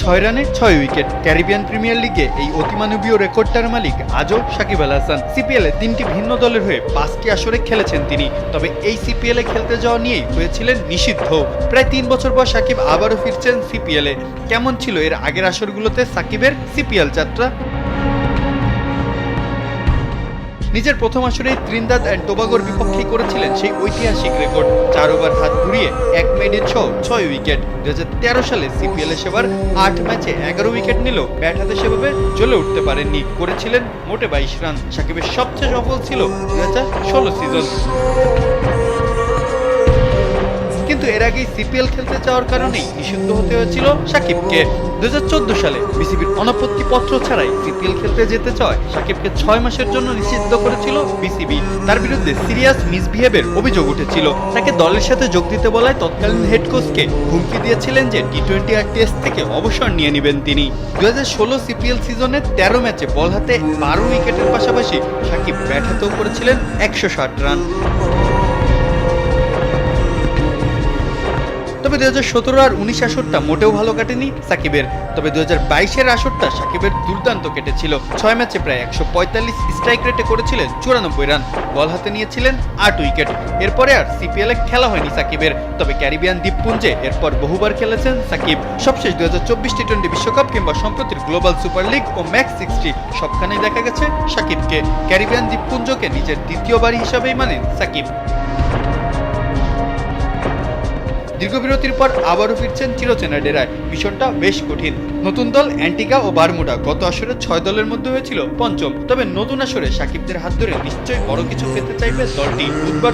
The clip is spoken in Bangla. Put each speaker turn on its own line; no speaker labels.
6 রানে 6 উইকেট। ক্যারিবিয়ান প্রিমিয়ার লিগে এই অতিমানবীয় রেকর্ডটার মালিক আজও সাকিব আল হাসান। সিপিএলে 3টি ভিন্ন দলের হয়ে 5টি আসরে খেলেছেন তিনি। তবে এই সিপিএলে খেলতে যাওয়া নিয়েই হয়েছিলেন নিষিদ্ধ। প্রায় 3 বছর পর সাকিব আবারও ফিরছেন সিপিএলে। কেমন ছিল এর আগের আসরগুলোতে সাকিবের সিপিএল যাত্রা? নিজের প্রথম আসরেই ত্রিনিদাদ অ্যান্ড টোবাগোর বিপক্ষেই করেছিলেন সেই ঐতিহাসিক রেকর্ড। 4 ওভার হাত ঘুরিয়ে 1 মেডেন সহ 6 উইকেট। 2013 সালে সিপিএলে সেবার 8 ম্যাচে 11 উইকেট নিলেও ব্যাট হাতে সেভাবে জ্বলে উঠতে পারেননি। করেছিলেন মোটে 22 রান। সাকিবের সবচেয়ে সফল ছিল 2016 সিজন। কিন্তু এর আগেই সিপিএল খেলতে যাওয়ার কারণেই নিষিদ্ধ হতে হয়েছিল সাকিবকে। 2014 সালে বিসিবির অনাপত্তি পত্র ছাড়াই সিপিএল খেলতে যেতে চায় সাকিবকে 6 মাসের জন্য নিষিদ্ধ করেছিল বিসিবি। তার বিরুদ্ধে সিরিয়াস মিসবিহেভের অভিযোগ উঠেছিল। তাকে দলের সাথে যোগ দিতে বলায় তৎকালীন হেড কোচকে হুমকি দিয়েছিলেন যে টি-20 আর টেস্ট থেকে অবসর নিয়ে নেবেন তিনি। 2016 সিপিএল সিজনে 13 ম্যাচে বল হাতে 12 উইকেটের পাশাপাশি সাকিব ব্যাট হাতেও করেছিলেন 160 রান। তবে 2017 আর 19 আসরটা মোটেও ভালো কাটেনি সাকিবের। তবে 2022-এর আসরটা সাকিবের দুর্দান্ত কেটেছিল। 6 ম্যাচে প্রায় 145 স্ট্রাইক রেটে করেছিলেন 94 রান। বল হাতে নিয়েছিলেন 8 উইকেট। এরপরে আর সিপিএলে খেলা হয়নি সাকিবের। তবে ক্যারিবিয়ান দ্বীপপুঞ্জে এরপর বহুবার খেলেছেন সাকিব। সবশেষ 2024 টি-20 বিশ্বকাপ কিংবা সম্প্রতির গ্লোবাল সুপার লিগ ও ম্যাক্স 60 সবখানেই দেখা গেছে সাকিবকে। ক্যারিবিয়ান দ্বীপপুঞ্জকে নিজের দ্বিতীয় বাড়ি হিসাবেই মানেন সাকিব। দীর্ঘ বিরতির পর আবারও ফিরছেন চিরচেনা ডেরায়। মিশনটা বেশ কঠিন। নতুন দল অ্যান্টিগা ও বারমুডা। গত আসরে 6 দলের মধ্যে হয়েছিল পঞ্চম। তবে নতুন আসরে সাকিবদের হাত ধরে নিশ্চয়ই বড় কিছু পেতে চাইবে দলটি। বুধবার